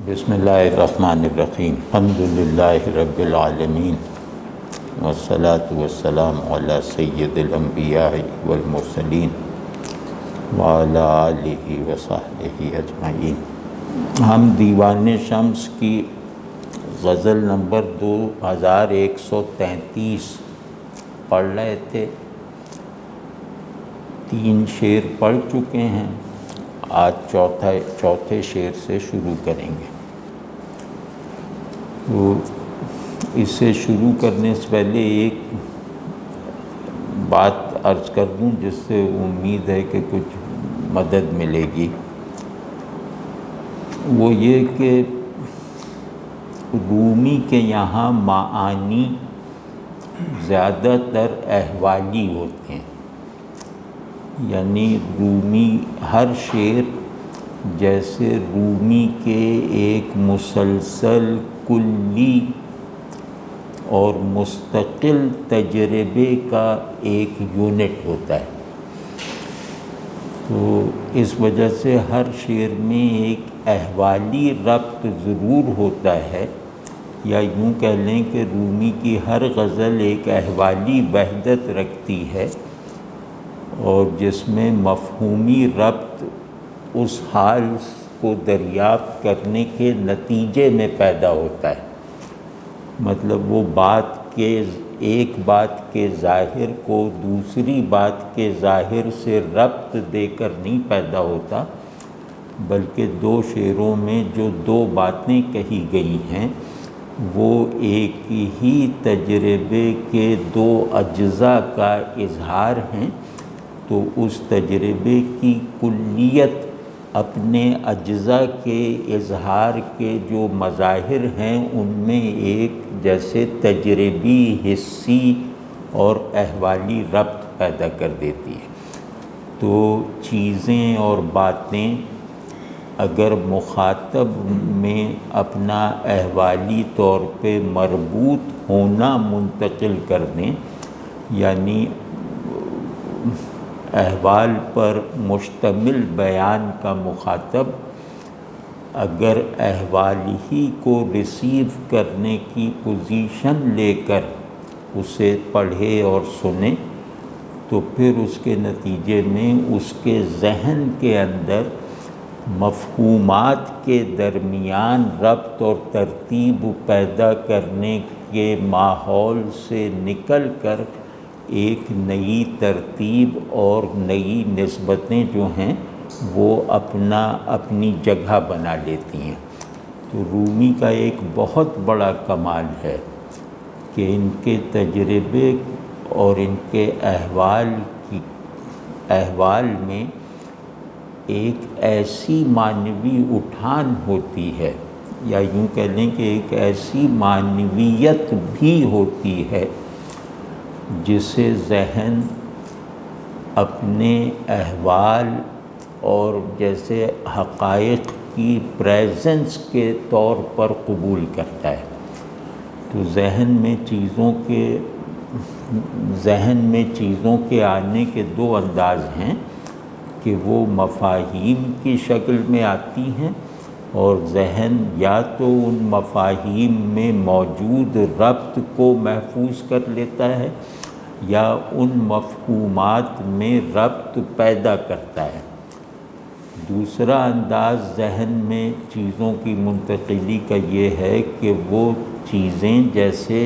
بسم اللہ الرحمن الرحیم الحمد للہ رب العالمین والصلاة والسلام علی سید الانبیاء والمرسلین وعلی آلہ وصحبہ اجمعین۔ ہم دیوان شمس کی غزل نمبر 2133 پڑھ رہے تھے۔ 3 شعر پڑھ چکے ہیں، آج چوتھے شعر سے شروع کریں گے۔ تو اس سے شروع کرنے سے پہلے ایک بات عرض کر دوں جس سے امید ہے کہ کچھ مدد ملے گی۔ وہ یہ کہ رومی کے یہاں معانی زیادہ تر احوالی ہوتے ہیں، یعنی رومی ہر شعر جیسے رومی کے ایک مسلسل کلی اور مستقل تجربے کا ایک یونٹ ہوتا ہے، تو اس وجہ سے ہر شعر میں ایک احوالی ربط ضرور ہوتا ہے، یا یوں کہہ لیں کہ رومی کی ہر غزل ایک احوالی وحدت رکھتی ہے، اور جس میں مفہومی ربط اس حال کو دریافت کرنے کے نتیجے میں پیدا ہوتا ہے۔ مطلب وہ ایک بات کے ظاہر کو دوسری بات کے ظاہر سے ربط دے کر نہیں پیدا ہوتا، بلکہ 2 شعروں میں جو 2 باتیں کہی گئی ہیں وہ ایک ہی تجربے کے 2 اجزاء کا اظہار ہیں، تو اس تجربے کی کلیت اپنے اجزاء کے اظہار کے جو مظاہر ہیں ان میں ایک جیسے تجربی، حسی اور احوالی ربط پیدا کر دیتی ہے۔ تو چیزیں اور باتیں اگر مخاطب میں اپنا احوالی طور پہ مربوط ہونا منتقل کر دیں، یعنی احوال پر مشتمل بیان کا مخاطب اگر احوال ہی کو ریسیو کرنے کی پوزیشن لے کر اسے پڑھے اور سنے، تو پھر اس کے نتیجے میں اس کے ذہن کے اندر مفہومات کے درمیان ربط اور ترتیب پیدا کرنے کے ماحول سے نکل کر ایک نئی ترتیب اور نئی نسبتیں جو ہیں وہ اپنی جگہ بنا لیتی ہیں۔ تو رومی کا ایک بہت بڑا کمال ہے کہ ان کے تجربے اور ان کے احوال میں ایک ایسی معنوی اٹھان ہوتی ہے، یا یوں کہہ لیں کہ ایک ایسی معنویت بھی ہوتی ہے جسے ذہن اپنے احوال اور جیسے حقائق کی پریزنس کے طور پر قبول کرتا ہے۔ تو ذہن میں چیزوں کے آنے کے 2 انداز ہیں کہ وہ مفاہیم کی شکل میں آتی ہیں، اور ذہن یا تو ان مفاہیم میں موجود ربط کو محفوظ کر لیتا ہے یا ان مفہومات میں ربط پیدا کرتا ہے۔ دوسرا انداز ذہن میں چیزوں کی منتقلی کا یہ ہے کہ وہ چیزیں جیسے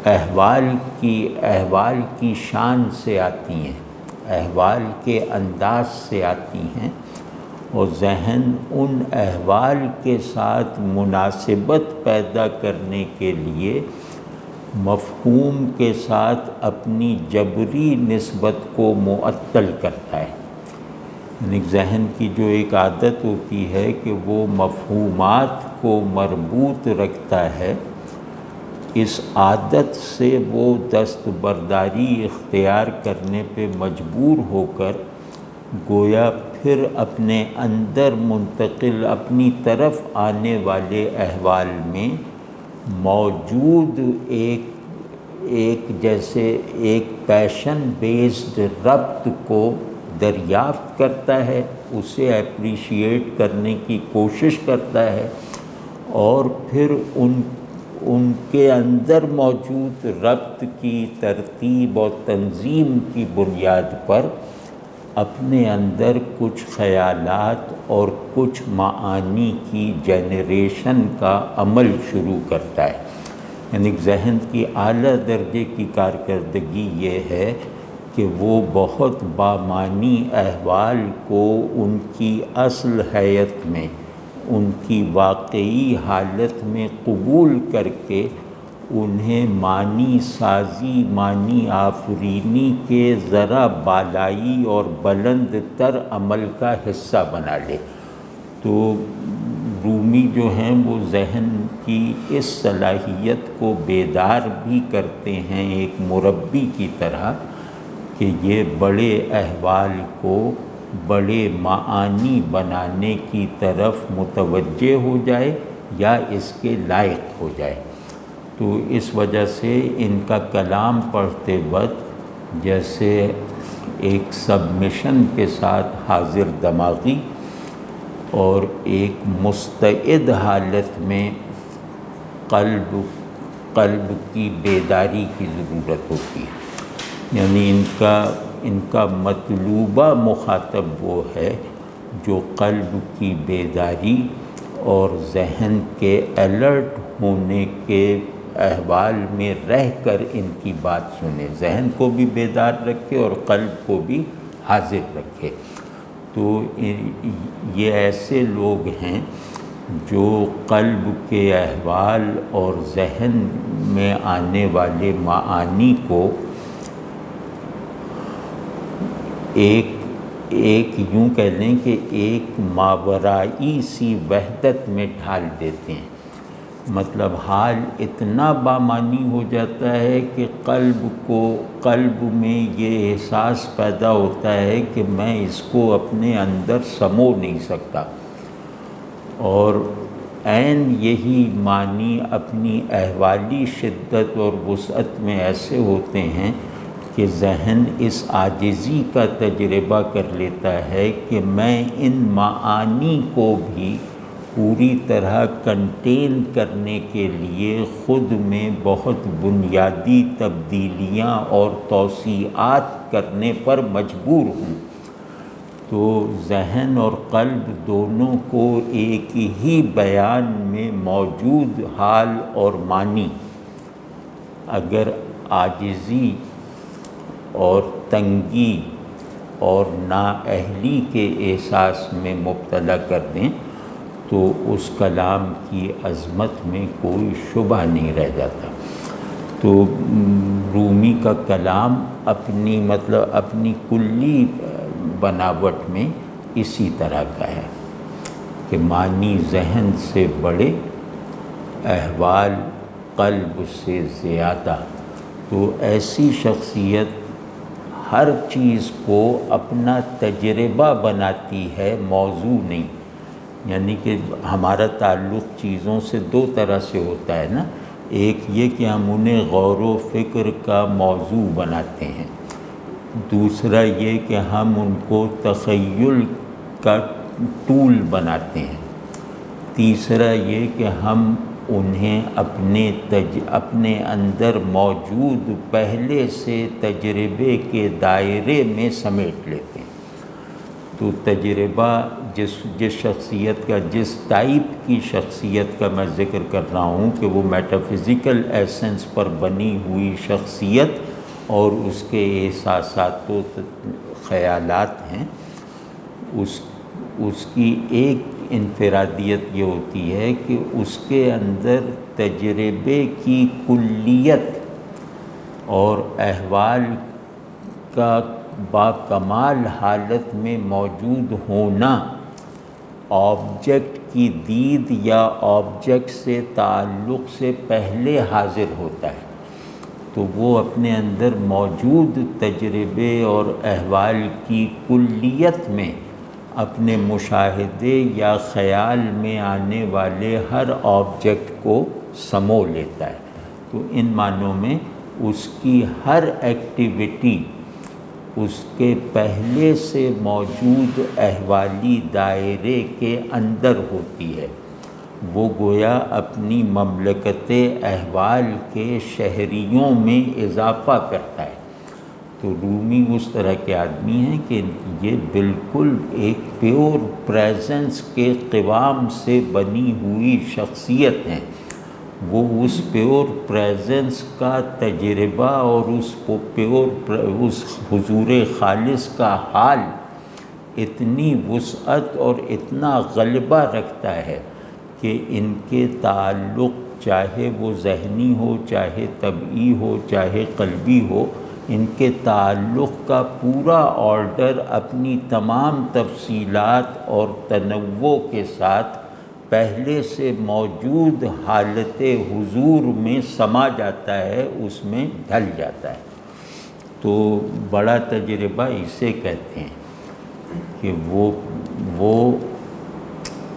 احوال کی شان سے آتی ہیں، احوال کے انداز سے آتی ہیں، اور ذہن ان احوال کے ساتھ مناسبت پیدا کرنے کے لیے مفہوم کے ساتھ اپنی جبری نسبت کو معطل کرتا ہے۔ یعنی ذہن کی جو ایک عادت ہوتی ہے کہ وہ مفہومات کو مربوط رکھتا ہے، اس عادت سے وہ دستبرداری اختیار کرنے پہ مجبور ہو کر گویا پھر اپنے اندر منتقل اپنی طرف آنے والے احوال میں موجود ایک جیسے ایک پیشن بیسڈ ربط کو دریافت کرتا ہے، اسے اپریشیٹ کرنے کی کوشش کرتا ہے، اور پھر ان کے اندر موجود ربط کی ترتیب اور تنظیم کی بنیاد پر اپنے اندر کچھ خیالات اور کچھ معانی کی جنریشن کا عمل شروع کرتا ہے۔ یعنی ذہن کی اعلیٰ درجے کی کارکردگی یہ ہے کہ وہ بہت بامعنی احوال کو ان کی اصل حیت میں، ان کی واقعی حالت میں قبول کر کے انہیں معنی سازی، معنی آفرینی کے ذرا بالائی اور بلند تر عمل کا حصہ بنا لے۔ تو رومی جو ہیں وہ ذہن کی اس صلاحیت کو بیدار بھی کرتے ہیں ایک مربی کی طرح، کہ یہ بڑے احوال کو بڑے معانی بنانے کی طرف متوجہ ہو جائے یا اس کے لائق ہو جائے۔ تو اس وجہ سے ان کا کلام پڑھتے وقت جیسے ایک سبمیشن کے ساتھ حاضر دماغی اور ایک مستعد حالت میں قلب کی بیداری کی ضرورت ہوتی ہے۔ یعنی ان کا مطلوبہ مخاطب وہ ہے جو قلب کی بیداری اور ذہن کے الرٹ ہونے کے احوال میں رہ کر ان کی بات سنے، ذہن کو بھی بیدار رکھے اور قلب کو بھی حاضر رکھے۔ تو یہ ایسے لوگ ہیں جو قلب کے احوال اور ذہن میں آنے والے معانی کو ایک یوں کہہ لیں کہ ایک ماورائی سی وحدت میں ڈھال دیتے ہیں۔ مطلب حال اتنا بامعنی ہو جاتا ہے کہ قلب میں یہ احساس پیدا ہوتا ہے کہ میں اس کو اپنے اندر سمو نہیں سکتا، اور عین یہی معنی اپنی احوالی شدت اور وسعت میں ایسے ہوتے ہیں کہ ذہن اس عاجزی کا تجربہ کر لیتا ہے کہ میں ان معانی کو بھی پوری طرح کنٹین کرنے کے لیے خود میں بہت بنیادی تبدیلیاں اور توسیعات کرنے پر مجبور ہوں۔ تو ذہن اور قلب دونوں کو ایک ہی بیان میں موجود حال اور معنی اگر عاجزی اور تنگی اور نااہلی کے احساس میں مبتلا کر دیں تو اس کلام کی عظمت میں کوئی شبہ نہیں رہ جاتا۔ تو رومی کا کلام اپنی کلی بناوٹ میں اسی طرح کا ہے کہ معنی ذہن سے بڑے، احوال قلب سے زیادہ۔ تو ایسی شخصیت ہر چیز کو اپنا تجربہ بناتی ہے، موضوع نہیں۔ یعنی کہ ہمارا تعلق چیزوں سے دو طرح سے ہوتا ہے نا، ایک یہ کہ ہم انہیں غور و فکر کا موضوع بناتے ہیں، دوسرا یہ کہ ہم ان کو تخیل کا ٹول بناتے ہیں، تیسرا یہ کہ ہم انہیں اپنے اندر موجود پہلے سے تجربے کے دائرے میں سمیٹ لیتے ہیں۔ تو تجربہ جس شخصیت کا، جس ٹائپ کی شخصیت کا میں ذکر کر رہا ہوں کہ وہ میٹافزیکل ایسنس پر بنی ہوئی شخصیت اور اس کے احساسات و خیالات ہیں، اس کی ایک انفرادیت یہ ہوتی ہے کہ اس کے اندر تجربے کی کلیت اور احوال کا باکمال حالت میں موجود ہونا آبجیکٹ کی دید یا آبجیکٹ سے تعلق سے پہلے حاضر ہوتا ہے۔ تو وہ اپنے اندر موجود تجربے اور احوال کی کلیت میں اپنے مشاہدے یا خیال میں آنے والے ہر آبجیکٹ کو سمو لیتا ہے۔ تو ان معنوں میں اس کی ہر ایکٹیویٹی اس کے پہلے سے موجود احوالی دائرے کے اندر ہوتی ہے، وہ گویا اپنی مملکت احوال کے شہریوں میں اضافہ کرتا ہے۔ تو رومی اس طرح کے آدمی ہیں کہ یہ بالکل ایک پیور پریزنس کے قوام سے بنی ہوئی شخصیت ہیں۔ وہ اس پیور پریزنس کا تجربہ اور اس حضور خالص کا حال اتنی وسعت اور اتنا غلبہ رکھتا ہے کہ ان کے تعلق چاہے وہ ذہنی ہو، چاہے طبعی ہو، چاہے قلبی ہو، ان کے تعلق کا پورا آرڈر اپنی تمام تفصیلات اور تنوع کے ساتھ پہلے سے موجود حالت حضور میں سما جاتا ہے، اس میں ڈھل جاتا ہے۔ تو بڑا تجربہ اسے کہتے ہیں کہ وہ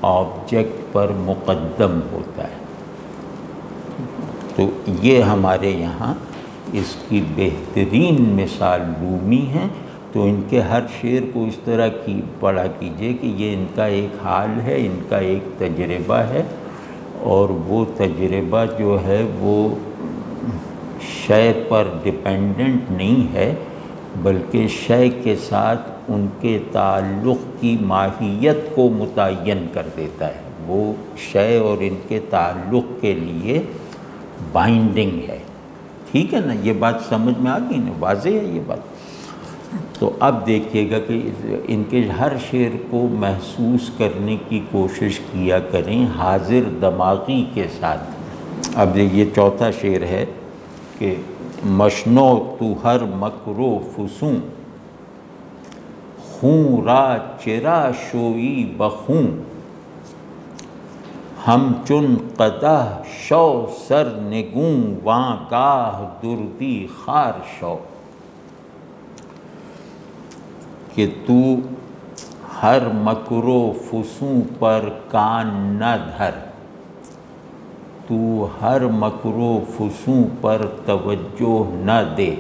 آبجیکٹ پر مقدم ہوتا ہے۔ تو یہ ہمارے یہاں اس کی بہترین مثال رومی ہے۔ تو ان کے ہر شعر کو اس طرح کی پڑھا کیجئے کہ یہ ان کا ایک حال ہے، ان کا ایک تجربہ ہے، اور وہ تجربہ جو ہے وہ شے پر ڈیپینڈنٹ نہیں ہے، بلکہ شے کے ساتھ ان کے تعلق کی ماہیت کو متعین کر دیتا ہے۔ وہ شے اور ان کے تعلق کے لیے بائنڈنگ ہے۔ ٹھیک ہے نا، یہ بات سمجھ میں آ گئی نا، واضح ہے یہ بات۔ تو اب دیکھیے گا کہ ان کے ہر شعر کو محسوس کرنے کی کوشش کیا کریں حاضر دماغی کے ساتھ۔ اب یہ چوتھا شعر ہے کہ مشنو تو ہر مکر و فسوں، خوں را چرا شوئی بخوں، ہم چن قدح شو سر نگوں، واں گاہ دردی خار شو۔ کہ تو ہر مکر و فسوں پر کان نہ دھر، تو ہر مکر و فسوں پر توجہ نہ دے،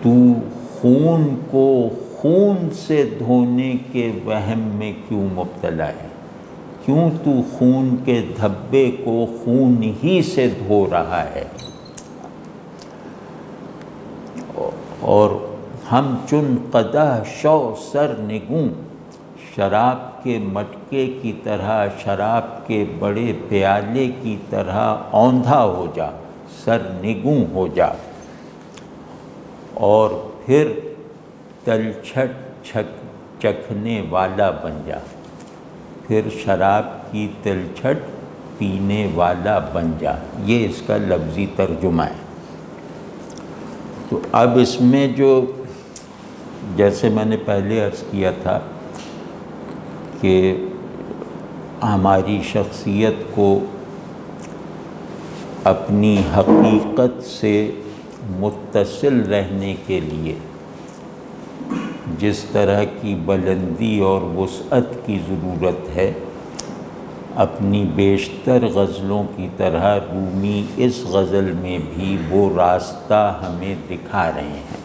تو خون کو خون سے دھونے کے وہم میں کیوں مبتلا ہے؟ کیوں تو خون کے دھبے کو خون ہی سے دھو رہا ہے؟ اور ہم چن قدح شو سر نگوں، شراب کے مٹکے کی طرح، شراب کے بڑے پیالے کی طرح اوندھا ہو جا، سر نگوں ہو جا، اور پھر تلچھٹ چکھنے والا بن جا، پھر شراب کی تلچھٹ پینے والا بن جا۔ یہ اس کا لفظی ترجمہ ہے۔ تو اب اس میں جو جیسے میں نے پہلے عرض کیا تھا کہ ہماری شخصیت کو اپنی حقیقت سے متصل رہنے کے لیے جس طرح کی بلندی اور وسعت کی ضرورت ہے، اپنی بیشتر غزلوں کی طرح رومی اس غزل میں بھی وہ راستہ ہمیں دکھا رہے ہیں۔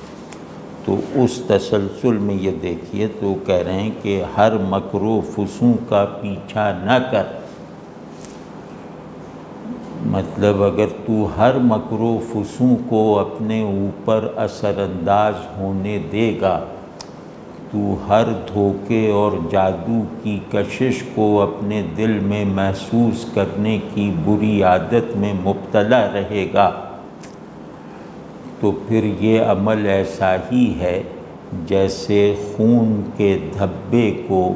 تو اس تسلسل میں یہ دیکھیے تو کہہ رہے ہیں کہ ہر مکر و فسوں کا پیچھا نہ کر، مطلب اگر تو ہر مکر و فسوں کو اپنے اوپر اثر انداز ہونے دے گا، تو ہر دھوکے اور جادو کی کشش کو اپنے دل میں محسوس کرنے کی بری عادت میں مبتلا رہے گا، تو پھر یہ عمل ایسا ہی ہے جیسے خون کے دھبے کو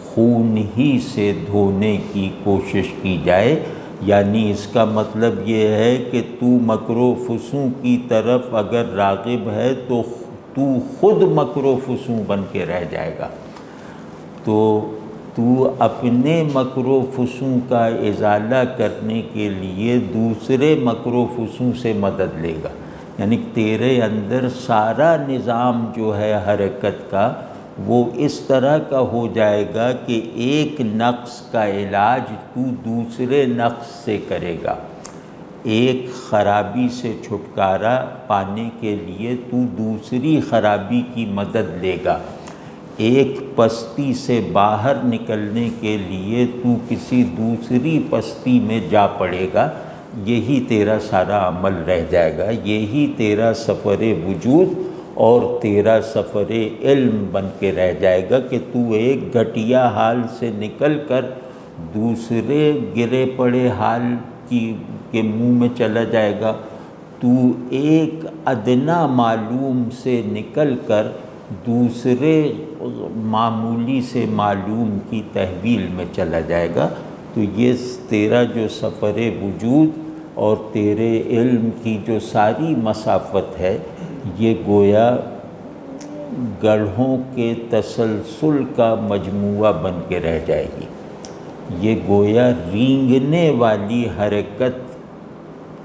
خون ہی سے دھونے کی کوشش کی جائے۔ یعنی اس کا مطلب یہ ہے کہ تو مکر و فسوں کی طرف اگر راغب ہے تو خود مکر و فسوں بن کے رہ جائے گا، تو اپنے مکر و فسوں کا ازالہ کرنے کے لیے دوسرے مکر و فسوں سے مدد لے گا۔ یعنی تیرے اندر سارا نظام جو ہے حرکت کا وہ اس طرح کا ہو جائے گا کہ ایک نقص کا علاج تو دوسرے نقص سے کرے گا، ایک خرابی سے چھٹکارا پانے کے لیے تو دوسری خرابی کی مدد لے گا، ایک پستی سے باہر نکلنے کے لیے تو کسی دوسری پستی میں جا پڑے گا، یہی تیرا سارا عمل رہ جائے گا، یہی تیرا سفر وجود اور تیرا سفر علم بن کے رہ جائے گا کہ تو ایک گھٹیا حال سے نکل کر دوسرے گرے پڑے حال کے منہ میں چلا جائے گا، تو ایک ادنا معلوم سے نکل کر دوسرے معمولی سے معلوم کی تحویل میں چلا جائے گا۔ تو یہ تیرا جو سفر وجود اور تیرے علم کی جو ساری مسافت ہے، یہ گویا گڑھوں کے تسلسل کا مجموعہ بن کے رہ جائے گی، یہ گویا رینگنے والی حرکت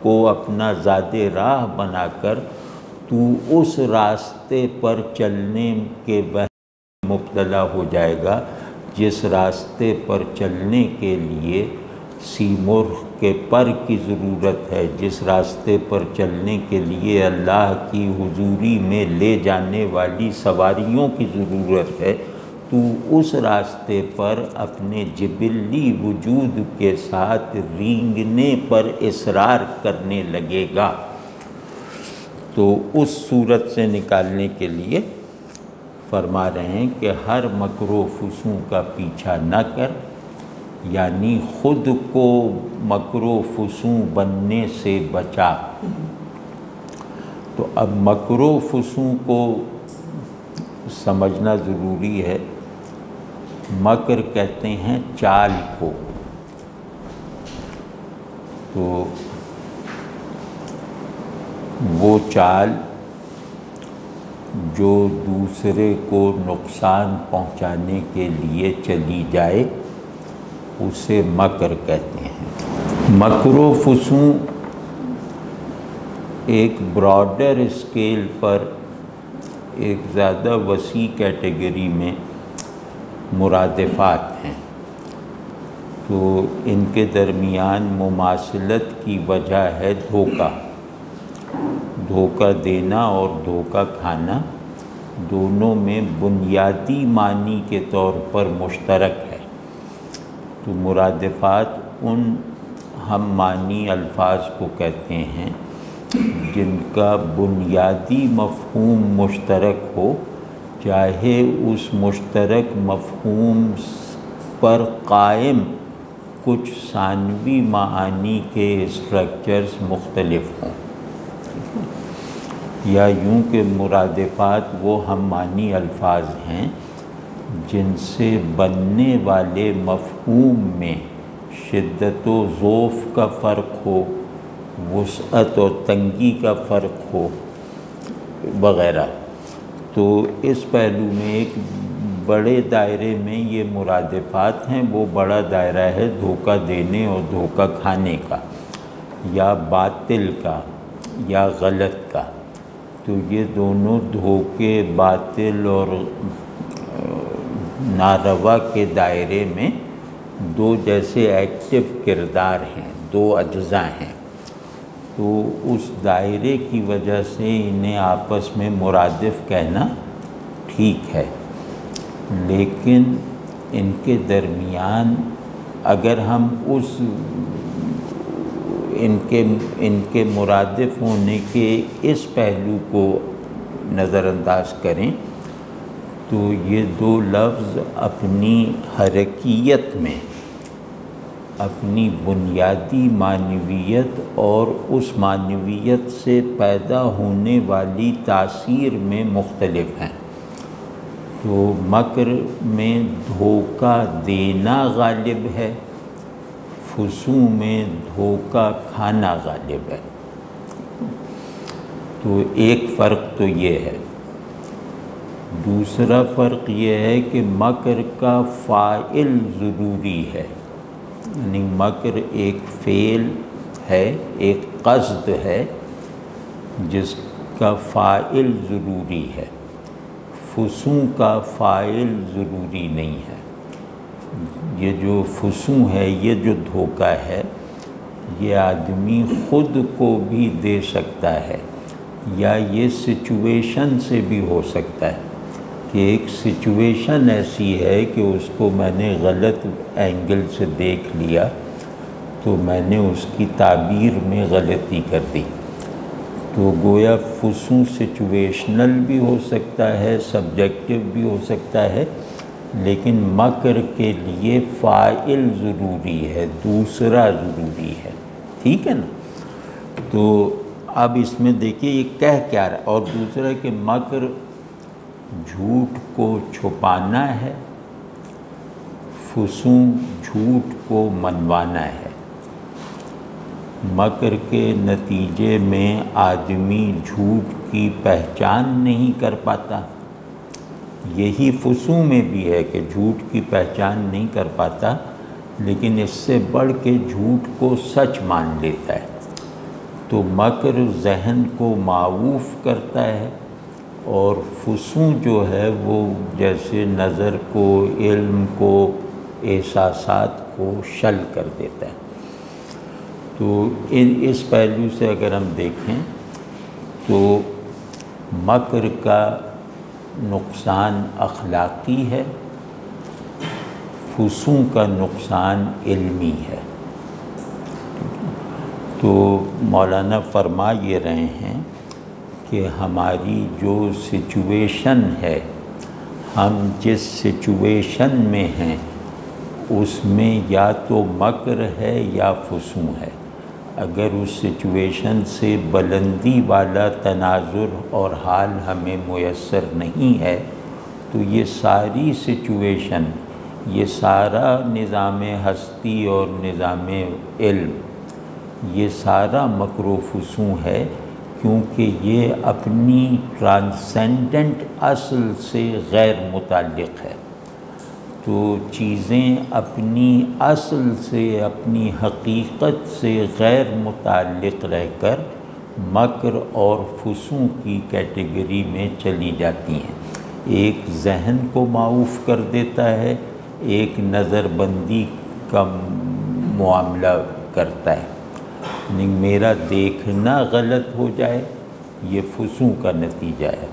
کو اپنا زاد راہ بنا کر تو اس راستے پر چلنے کے وہم مبتلا ہو جائے گا جس راستے پر چلنے کے لیے سیمرغ کے پر کی ضرورت ہے، جس راستے پر چلنے کے لیے اللہ کی حضوری میں لے جانے والی سواریوں کی ضرورت ہے، تو اس راستے پر اپنے جبلی وجود کے ساتھ رینگنے پر اصرار کرنے لگے گا۔ تو اس صورت سے نکالنے کے لیے فرما رہے ہیں کہ ہر مکر و فسوں کا پیچھا نہ کر، یعنی خود کو مکر و فسوں بننے سے بچا۔ تو اب مکر و فسوں کو سمجھنا ضروری ہے۔ مکر کہتے ہیں چال کو، تو وہ چال جو دوسرے کو نقصان پہنچانے کے لیے چلی جائے اسے مکر کہتے ہیں۔ مکر و فسوں ایک براڈر اسکیل پر ایک زیادہ وسیع کیٹیگری میں مرادفات ہیں، تو ان کے درمیان مماثلت کی وجہ ہے دھوکہ، دھوکہ دینا اور دھوکہ کھانا دونوں میں بنیادی معنی کے طور پر مشترک ہے۔ تو مرادفات ان ہم معنی الفاظ کو کہتے ہیں جن کا بنیادی مفہوم مشترک ہو، چاہے اس مشترک مفہوم پر قائم کچھ ثانوی معانی کے اسٹرکچرز مختلف ہوں، یا یوں کہ مرادفات وہ ہم معنی الفاظ ہیں جن سے بننے والے مفہوم میں شدت و ضعف کا فرق ہو، وسعت و تنگی کا فرق ہو وغیرہ۔ تو اس پہلو میں ایک بڑے دائرے میں یہ مرادفات ہیں، وہ بڑا دائرہ ہے دھوکہ دینے اور دھوکہ کھانے کا، یا باطل کا یا غلط کا۔ تو یہ دونوں دھوکے، باطل اور ناروا کے دائرے میں دو جیسے ایکٹیو کردار ہیں، دو اجزاء ہیں۔ تو اس دائرے کی وجہ سے انہیں آپس میں مرادف کہنا ٹھیک ہے، لیکن ان کے درمیان اگر ہم ان کے مرادف ہونے کے اس پہلو کو نظر انداز کریں تو یہ دو لفظ اپنی حرکیت میں اپنی بنیادی معنویت اور اس معنویت سے پیدا ہونے والی تاثیر میں مختلف ہیں۔ تو مکر میں دھوکہ دینا غالب ہے، فسوں میں دھوکہ کھانا غالب ہے۔ تو ایک فرق تو یہ ہے۔ دوسرا فرق یہ ہے کہ مکر کا فاعل ضروری ہے، یعنی مکر ایک فعل ہے، ایک قصد ہے جس کا فاعل ضروری ہے، فسوں کا فاعل ضروری نہیں ہے۔ یہ جو فسوں ہے، یہ جو دھوکہ ہے، یہ آدمی خود کو بھی دے سکتا ہے، یا یہ سچویشن سے بھی ہو سکتا ہے کہ ایک سچویشن ایسی ہے کہ اس کو میں نے غلط اینگل سے دیکھ لیا تو میں نے اس کی تعبیر میں غلطی کر دی۔ تو گویا فسوں سچویشنل بھی ہو سکتا ہے، سبجیکٹیو بھی ہو سکتا ہے، لیکن مکر کے لیے فاعل ضروری ہے، دوسرا ضروری ہے، ٹھیک ہے نا۔ تو اب اس میں دیکھیے یہ کہہ کیا رہا ہے، اور دوسرا کہ مکر جھوٹ کو چھپانا ہے، فسوں جھوٹ کو منوانا ہے۔ مکر کے نتیجے میں آدمی جھوٹ کی پہچان نہیں کر پاتا، یہی فسوں میں بھی ہے کہ جھوٹ کی پہچان نہیں کر پاتا، لیکن اس سے بڑھ کے جھوٹ کو سچ مان لیتا ہے۔ تو مکر ذہن کو معوف کرتا ہے، اور فسوں جو ہے وہ جیسے نظر کو، علم کو، احساسات کو شل کر دیتا ہے۔ تو اس پہلو سے اگر ہم دیکھیں تو مکر کا نقصان اخلاقی ہے، فسوں کا نقصان علمی ہے۔ تو مولانا فرما یہ رہے ہیں کہ ہماری جو سچویشن ہے، ہم جس سچویشن میں ہیں اس میں یا تو مکر ہے یا فسوں ہے۔ اگر اس سچویشن سے بلندی والا تناظر اور حال ہمیں میسر نہیں ہے تو یہ ساری سچویشن، یہ سارا نظام ہستی اور نظام علم، یہ سارا مکر و فسوں ہے، کیونکہ یہ اپنی ٹرانسینڈنٹ اصل سے غیر متعلق ہے۔ تو چیزیں اپنی اصل سے، اپنی حقیقت سے غیر متعلق رہ کر مکر اور فسوں کی کیٹیگری میں چلی جاتی ہیں۔ ایک ذہن کو معوف کر دیتا ہے، ایک نظر بندی کا معاملہ کرتا ہے، یعنی میرا دیکھنا غلط ہو جائے یہ فسوں کا نتیجہ ہے،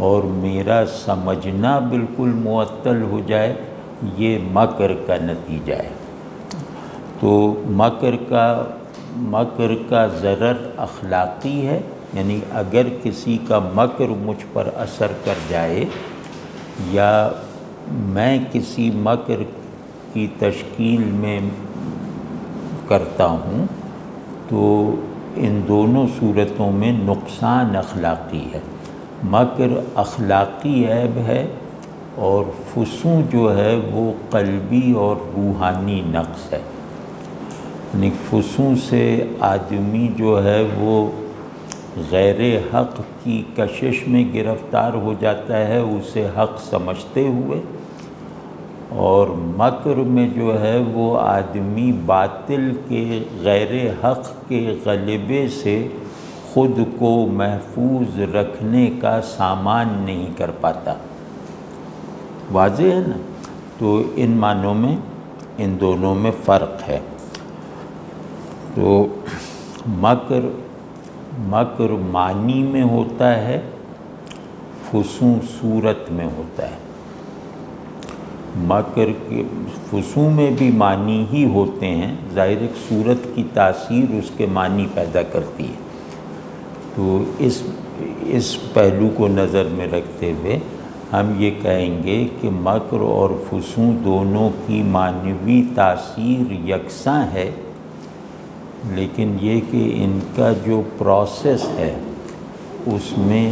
اور میرا سمجھنا بالکل معطل ہو جائے یہ مکر کا نتیجہ ہے۔ تو مکر کا ضرر اخلاقی ہے، یعنی اگر کسی کا مکر مجھ پر اثر کر جائے یا میں کسی مکر کی تشکیل میں کرتا ہوں تو ان دونوں صورتوں میں نقصان اخلاقی ہے۔ مکر اخلاقی عیب ہے، اور فسوں جو ہے وہ قلبی اور روحانی نقص ہے۔ یعنی فسوں سے آدمی جو ہے وہ غیر حق کی کشش میں گرفتار ہو جاتا ہے اسے حق سمجھتے ہوئے، اور مکر میں جو ہے وہ آدمی باطل کے، غیر حق کے غلبے سے خود کو محفوظ رکھنے کا سامان نہیں کر پاتا۔ واضح ہے نا؟ تو ان معنوں میں ان دونوں میں فرق ہے۔ تو مکر معنی میں ہوتا ہے، فسوں صورت میں ہوتا ہے۔ مکر کے فسوں میں بھی معنی ہی ہوتے ہیں، ظاہر ایک صورت کی تاثیر اس کے معنی پیدا کرتی ہے۔ تو اس پہلو کو نظر میں رکھتے ہوئے ہم یہ کہیں گے کہ مکر اور فسوں دونوں کی معنوی تاثیر یکساں ہے، لیکن یہ کہ ان کا جو پروسیس ہے اس میں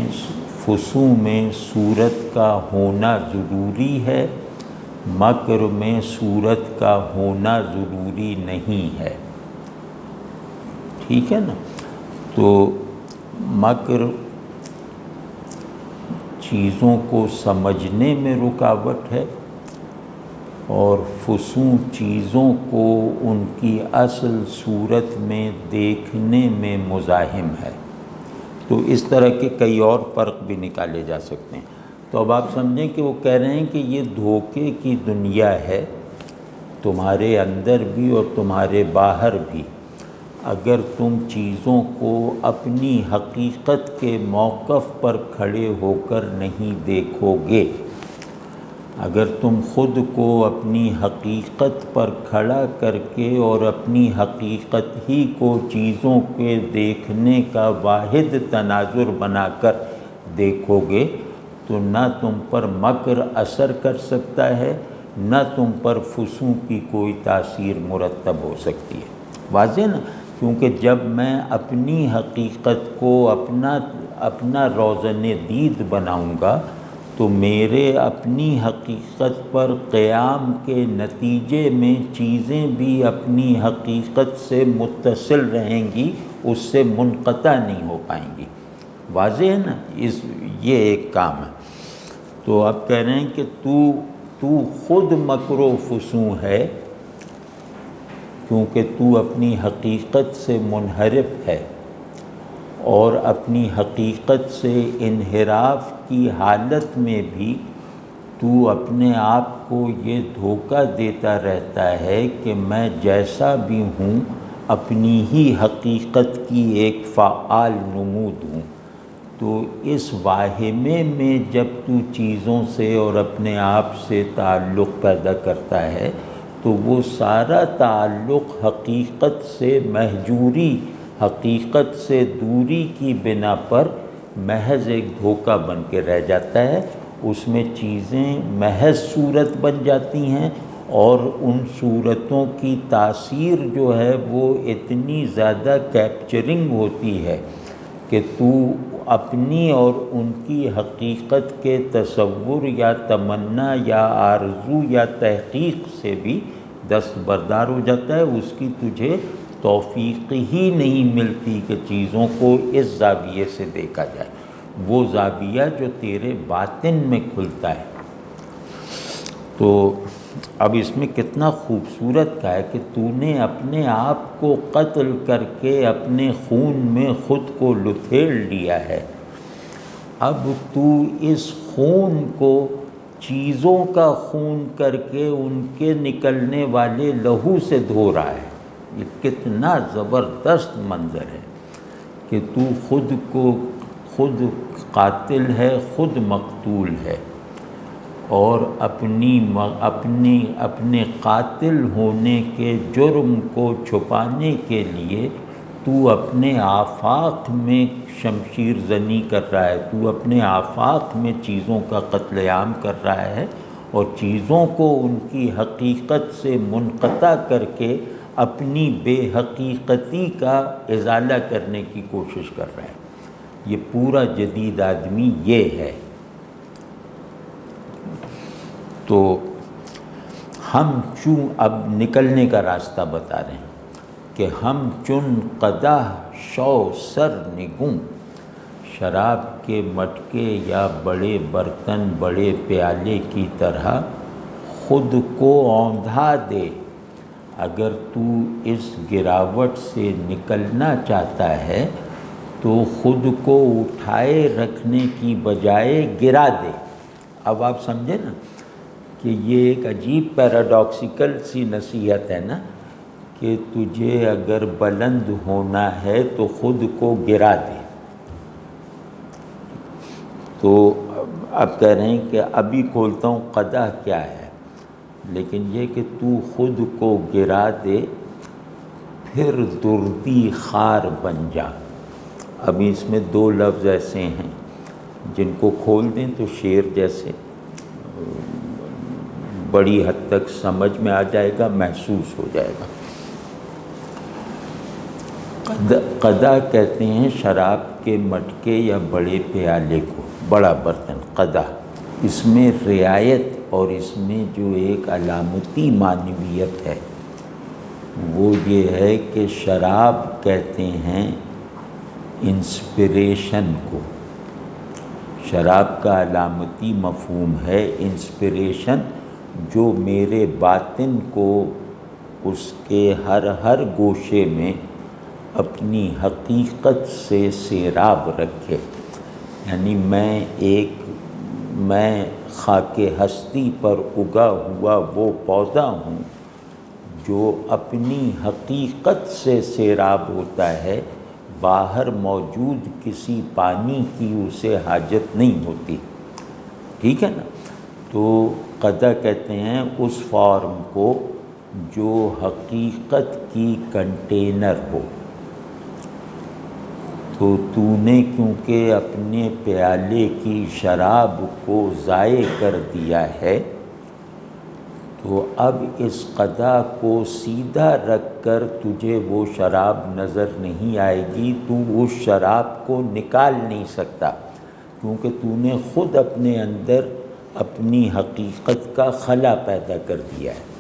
فسوں میں صورت کا ہونا ضروری ہے، مکر میں صورت کا ہونا ضروری نہیں ہے، ٹھیک ہے نا؟ تو مکر چیزوں کو سمجھنے میں رکاوٹ ہے، اور فسوں چیزوں کو ان کی اصل صورت میں دیکھنے میں مزاحم ہے۔ تو اس طرح کے کئی اور فرق بھی نکالے جا سکتے ہیں۔ تو اب آپ سمجھیں کہ وہ کہہ رہے ہیں کہ یہ دھوکے کی دنیا ہے، تمہارے اندر بھی اور تمہارے باہر بھی، اگر تم چیزوں کو اپنی حقیقت کے موقف پر کھڑے ہو کر نہیں دیکھو گے، اگر تم خود کو اپنی حقیقت پر کھڑا کر کے اور اپنی حقیقت ہی کو چیزوں کے دیکھنے کا واحد تناظر بنا کر دیکھو گے تو نہ تم پر مکر اثر کر سکتا ہے، نہ تم پر فسوق کی کوئی تاثیر مرتب ہو سکتی ہے۔ واضح نا؟ کیونکہ جب میں اپنی حقیقت کو اپنا روزن دید بناؤں گا تو میرے اپنی حقیقت پر قیام کے نتیجے میں چیزیں بھی اپنی حقیقت سے متصل رہیں گی، اس سے منقطع نہیں ہو پائیں گی۔ واضح ہے نا؟ یہ ایک کام ہے۔ تو اب کہہ رہے ہیں کہ تو خود مکر و فسوں ہے کیونکہ تو اپنی حقیقت سے منحرف ہے، اور اپنی حقیقت سے انحراف کی حالت میں بھی تو اپنے آپ کو یہ دھوکہ دیتا رہتا ہے کہ میں جیسا بھی ہوں اپنی ہی حقیقت کی ایک فعال نمود ہوں۔ تو اس واہمے میں جب تو چیزوں سے اور اپنے آپ سے تعلق پیدا کرتا ہے تو وہ سارا تعلق حقیقت سے مہجوری، حقیقت سے دوری کی بنا پر محض ایک دھوکہ بن کے رہ جاتا ہے۔ اس میں چیزیں محض صورت بن جاتی ہیں، اور ان صورتوں کی تاثیر جو ہے وہ اتنی زیادہ کیپچرنگ ہوتی ہے کہ تو اپنی اور ان کی حقیقت کے تصور یا تمنا یا آرزو یا تحقیق سے بھی دستبردار ہو جاتا ہے۔ اس کی تجھے توفیق ہی نہیں ملتی کہ چیزوں کو اس زاویے سے دیکھا جائے، وہ زاویہ جو تیرے باطن میں کھلتا ہے۔ تو اب اس میں کتنا خوبصورت کا ہے کہ تو نے اپنے آپ کو قتل کر کے اپنے خون میں خود کو لتھیڑ لیا ہے، اب تو اس خون کو چیزوں کا خون کر کے ان کے نکلنے والے لہو سے دھو رہا ہے۔ یہ کتنا زبردست منظر ہے کہ تو خود قاتل ہے، خود مقتول ہے، اور اپنے قاتل ہونے کے جرم کو چھپانے کے لیے تو اپنے آفاق میں شمشیر زنی کر رہا ہے، تو اپنے آفاق میں چیزوں کا قتل عام کر رہا ہے، اور چیزوں کو ان کی حقیقت سے منقطع کر کے اپنی بے حقیقتی کا ازالہ کرنے کی کوشش کر رہا ہے۔ یہ پورا جدید آدمی یہ ہے۔ تو ہم چوں اب نکلنے کا راستہ بتا رہے ہیں کہ ہم چن قدح شو سر نگوں، شراب کے مٹکے یا بڑے برتن بڑے پیالے کی طرح خود کو اوندھا دے۔ اگر تو اس گراوٹ سے نکلنا چاہتا ہے تو خود کو اٹھائے رکھنے کی بجائے گرا دے۔ اب آپ سمجھے نا کہ یہ ایک عجیب پیراڈاکسیکل سی نصیحت ہے نا، کہ تجھے اگر بلند ہونا ہے تو خود کو گرا دے۔ تو اب کہہ رہے ہیں کہ ابھی کھولتا ہوں قدح کیا ہے، لیکن یہ کہ تو خود کو گرا دے، پھر دردی خار بن جا۔ ابھی اس میں دو لفظ ایسے ہیں جن کو کھول دیں تو شعر جیسے بڑی حد تک سمجھ میں آ جائے گا، محسوس ہو جائے گا۔ قدح کہتے ہیں شراب کے مٹکے یا بڑے پیالے کو، بڑا برتن قدح۔ اس میں رعایت اور اس میں جو ایک علامتی معنویت ہے وہ یہ ہے کہ شراب کہتے ہیں انسپریشن کو۔ شراب کا علامتی مفہوم ہے انسپریشن، جو میرے باطن کو اس کے ہر گوشے میں اپنی حقیقت سے سیراب رکھے۔ یعنی میں خاک ہستی پر اگا ہوا وہ پودا ہوں جو اپنی حقیقت سے سیراب ہوتا ہے، باہر موجود کسی پانی کی اسے حاجت نہیں ہوتی، ٹھیک ہے نا۔ تو قدح کہتے ہیں اس فارم کو جو حقیقت کی کنٹینر ہو۔ تو تو نے کیونکہ اپنے پیالے کی شراب کو ضائع کر دیا ہے، تو اب اس قدح کو سیدھا رکھ کر تجھے وہ شراب نظر نہیں آئے گی، تو اس شراب کو نکال نہیں سکتا، کیونکہ تو نے خود اپنے اندر اپنی حقیقت کا خلا پیدا کر دیا ہے۔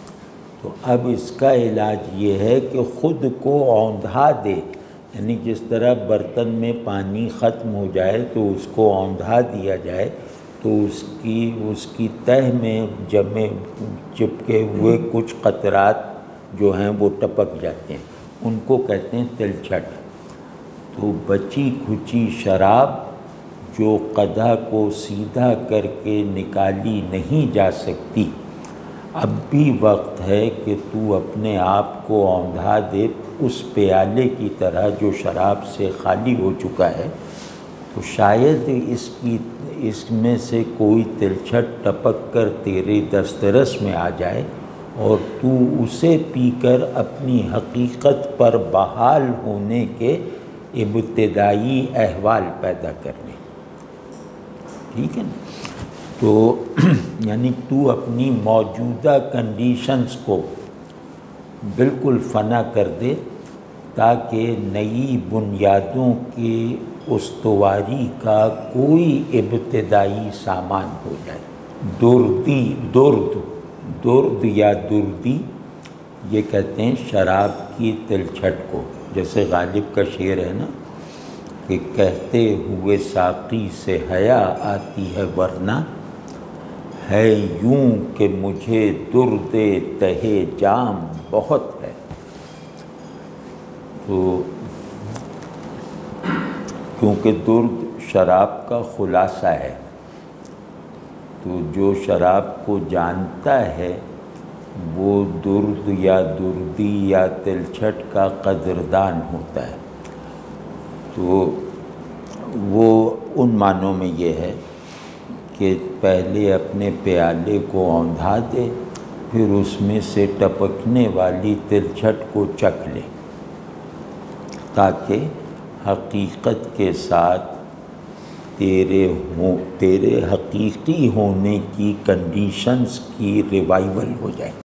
تو اب اس کا علاج یہ ہے کہ خود کو اوندھا دے، یعنی جس طرح برتن میں پانی ختم ہو جائے تو اس کو اوندھا دیا جائے، تو اس کی تہ میں چپکے ہوئے کچھ قطرات جو ہیں وہ ٹپک جاتے ہیں، ان کو کہتے ہیں تلچھٹ۔ تو بچی کھچی شراب جو قدح کو سیدھا کر کے نکالی نہیں جا سکتی، اب بھی وقت ہے کہ تو اپنے آپ کو اوندھا دے اس پیالے کی طرح جو شراب سے خالی ہو چکا ہے، تو شاید اس میں سے کوئی تلچھٹ ٹپک کر تیرے دسترس میں آ جائے اور تو اسے پی کر اپنی حقیقت پر بحال ہونے کے ابتدائی احوال پیدا کر لے، ٹھیک ہے نا۔ تو یعنی تو اپنی موجودہ کنڈیشنز کو بالکل فنا کر دے تاکہ نئی بنیادوں کی استواری کا کوئی ابتدائی سامان ہو جائے۔ درد یا دردی یہ کہتے ہیں شراب کی تلچھٹ کو، جیسے غالب کا شعر ہے نا کہ کہتے ہوئے ساقی سے حیا آتی ہے ورنہ، ہے یوں کہ مجھے درد تہے جام بہت ہے۔ تو کیونکہ درد شراب کا خلاصہ ہے، تو جو شراب کو جانتا ہے وہ درد یا دردی یا تلچھٹ کا قدردان ہوتا ہے۔ تو وہ ان معنوں میں یہ ہے کہ پہلے اپنے پیالے کو اوندھا دے، پھر اس میں سے ٹپکنے والی تلچھٹ کو چکھ لے، تاکہ حقیقت کے ساتھ تیرے حقیقی ہونے کی کنڈیشنز کی ریوائول ہو جائے۔